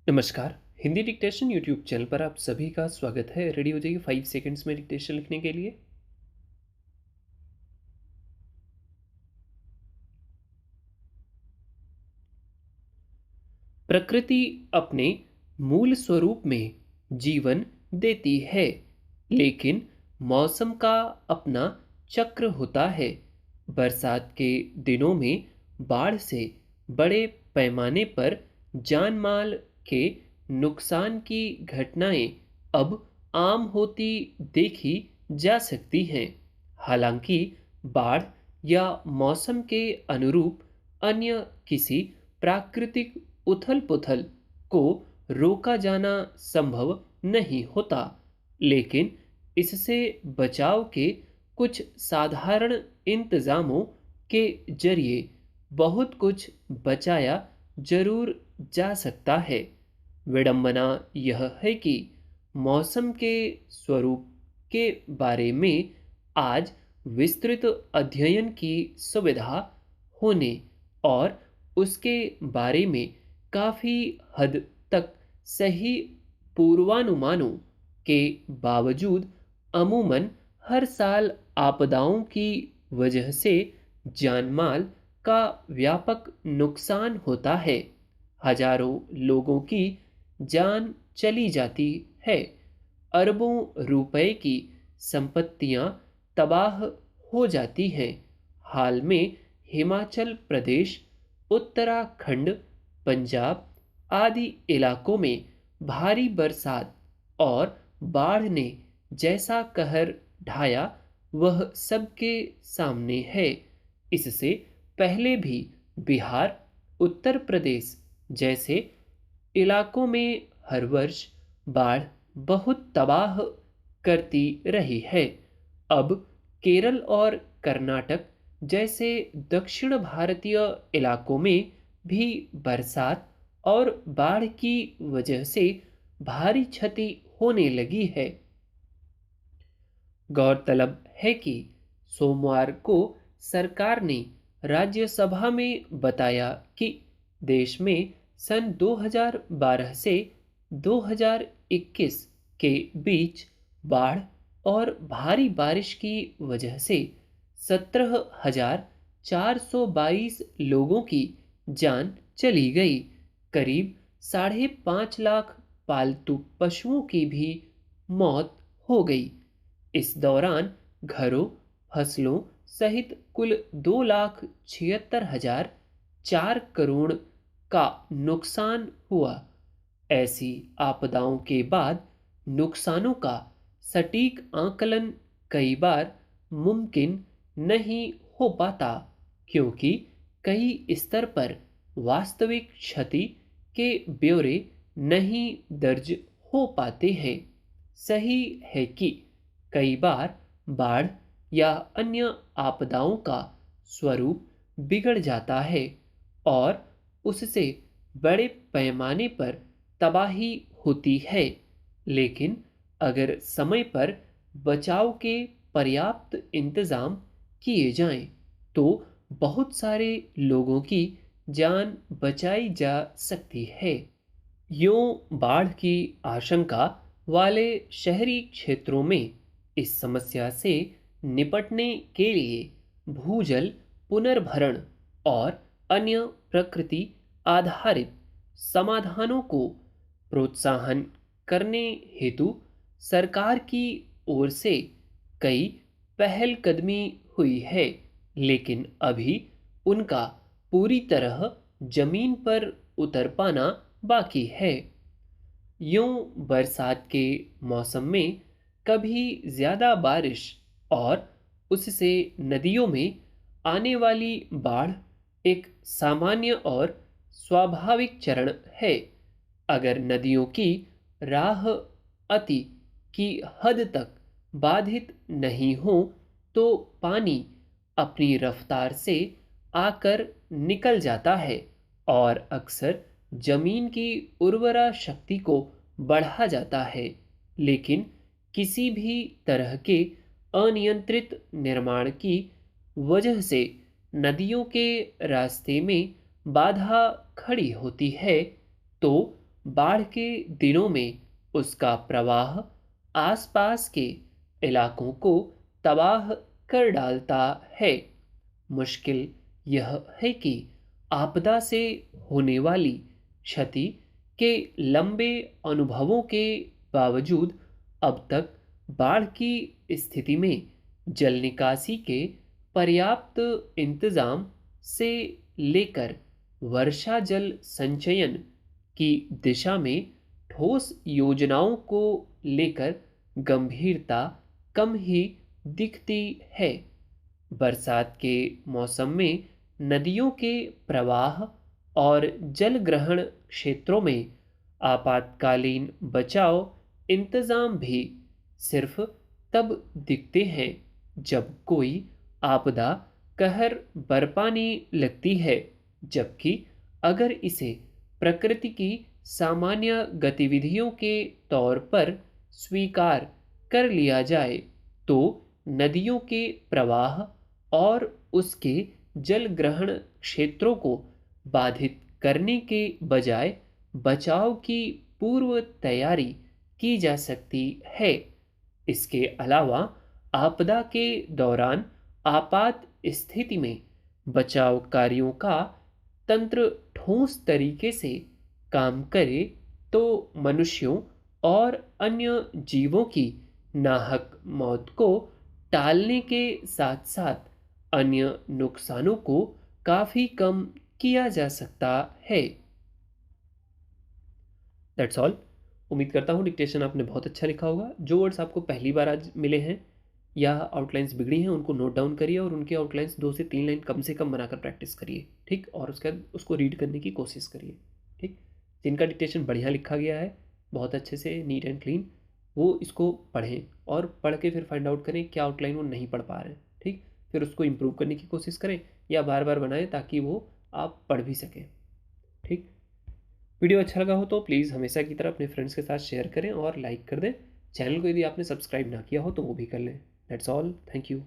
नमस्कार। Hindi dictation YouTube channel पर आप सभी का स्वागत है। रेडी हो जाइए 5 सेकंड्स में डिक्टेशन लिखने के लिए। प्रकृति अपने मूल स्वरूप में जीवन देती है, लेकिन मौसम का अपना चक्र होता है। बरसात के दिनों में बाढ़ से बड़े पैमाने पर जान-माल के नुकसान की घटनाएं अब आम होती देखी जा सकती हैं। हालांकि बाढ़ या मौसम के अनुरूप अन्य किसी प्राकृतिक उथल-पुथल को रोका जाना संभव नहीं होता, लेकिन इससे बचाव के कुछ साधारण इंतजामों के जरिए बहुत कुछ बचाया जरूर जा सकता है। विडंबना यह है कि मौसम के स्वरूप के बारे में आज विस्तृत अध्ययन की सुविधा होने और उसके बारे में काफ़ी हद तक सही पूर्वानुमानों के बावजूद अमूमन हर साल आपदाओं की वजह से जानमाल का व्यापक नुकसान होता है। हजारों लोगों की जान चली जाती है, अरबों रुपए की संपत्तियां तबाह हो जाती हैं। हाल में हिमाचल प्रदेश, उत्तराखंड, पंजाब आदि इलाकों में भारी बरसात और बाढ़ ने जैसा कहर ढाया वह सबके सामने है। इससे पहले भी बिहार, उत्तर प्रदेश जैसे इलाकों में हर वर्ष बाढ़ बहुत तबाह करती रही है। अब केरल और कर्नाटक जैसे दक्षिण भारतीय इलाकों में भी बरसात और बाढ़ की वजह से भारी क्षति होने लगी है। गौरतलब है कि सोमवार को सरकार ने राज्यसभा में बताया कि देश में सन 2012 से 2021 के बीच बाढ़ और भारी बारिश की वजह से 17,422 लोगों की जान चली गई। करीब 5.5 लाख पालतू पशुओं की भी मौत हो गई। इस दौरान घरों, फसलों सहित कुल 2,76,004 करोड़ का नुकसान हुआ। ऐसी आपदाओं के बाद नुकसानों का सटीक आकलन कई बार मुमकिन नहीं हो पाता, क्योंकि कई स्तर पर वास्तविक क्षति के ब्यौरे नहीं दर्ज हो पाते हैं। सही है कि कई बार बाढ़ या अन्य आपदाओं का स्वरूप बिगड़ जाता है और उससे बड़े पैमाने पर तबाही होती है, लेकिन अगर समय पर बचाव के पर्याप्त इंतजाम किए जाएं, तो बहुत सारे लोगों की जान बचाई जा सकती है। यूं बाढ़ की आशंका वाले शहरी क्षेत्रों में इस समस्या से निपटने के लिए भूजल पुनर्भरण और अन्य प्रकृति आधारित समाधानों को प्रोत्साहन करने हेतु सरकार की ओर से कई पहलकदमी हुई है, लेकिन अभी उनका पूरी तरह जमीन पर उतर पाना बाकी है। यूं बरसात के मौसम में कभी ज़्यादा बारिश और उससे नदियों में आने वाली बाढ़ एक सामान्य और स्वाभाविक चरण है। अगर नदियों की राह अति की हद तक बाधित नहीं हो, तो पानी अपनी रफ्तार से आकर निकल जाता है और अक्सर जमीन की उर्वरा शक्ति को बढ़ा जाता है। लेकिन किसी भी तरह के अनियंत्रित निर्माण की वजह से नदियों के रास्ते में बाधा खड़ी होती है, तो बाढ़ के दिनों में उसका प्रवाह आसपास के इलाकों को तबाह कर डालता है। मुश्किल यह है कि आपदा से होने वाली क्षति के लंबे अनुभवों के बावजूद अब तक बाढ़ की स्थिति में जल निकासी के पर्याप्त इंतजाम से लेकर वर्षा जल संचयन की दिशा में ठोस योजनाओं को लेकर गंभीरता कम ही दिखती है। बरसात के मौसम में नदियों के प्रवाह और जल ग्रहण क्षेत्रों में आपातकालीन बचाव इंतजाम भी सिर्फ तब दिखते हैं जब कोई आपदा कहर बरपाने लगती है, जबकि अगर इसे प्रकृति की सामान्य गतिविधियों के तौर पर स्वीकार कर लिया जाए तो नदियों के प्रवाह और उसके जल ग्रहण क्षेत्रों को बाधित करने के बजाय बचाव की पूर्व तैयारी की जा सकती है। इसके अलावा आपदा के दौरान आपात स्थिति में बचाव कार्यों का तंत्र ठोस तरीके से काम करे तो मनुष्यों और अन्य जीवों की नाहक मौत को टालने के साथ साथ अन्य नुकसानों को काफी कम किया जा सकता है। That's all. उम्मीद करता हूँ डिक्टेशन आपने बहुत अच्छा लिखा होगा। जो वर्ड्स आपको पहली बार आज मिले हैं या आउटलाइंस बिगड़ी हैं उनको नोट डाउन करिए और उनके आउटलाइंस 2 से 3 लाइन कम से कम बनाकर प्रैक्टिस करिए, ठीक। और उसके बाद उसको रीड करने की कोशिश करिए, ठीक। जिनका डिक्टेशन बढ़िया लिखा गया है, बहुत अच्छे से नीट एंड क्लीन, वो इसको पढ़ें और पढ़ के फिर फाइंड आउट करें क्या आउटलाइन वो नहीं पढ़ पा रहे हैं, ठीक। फिर उसको इम्प्रूव करने की कोशिश करें या बार बार बनाएं ताकि वो आप पढ़ भी सकें, ठीक। वीडियो अच्छा लगा हो तो प्लीज़ हमेशा की तरह अपने फ्रेंड्स के साथ शेयर करें और लाइक कर दें। चैनल को यदि आपने सब्सक्राइब ना किया हो तो वो भी कर लें। That's all, thank you.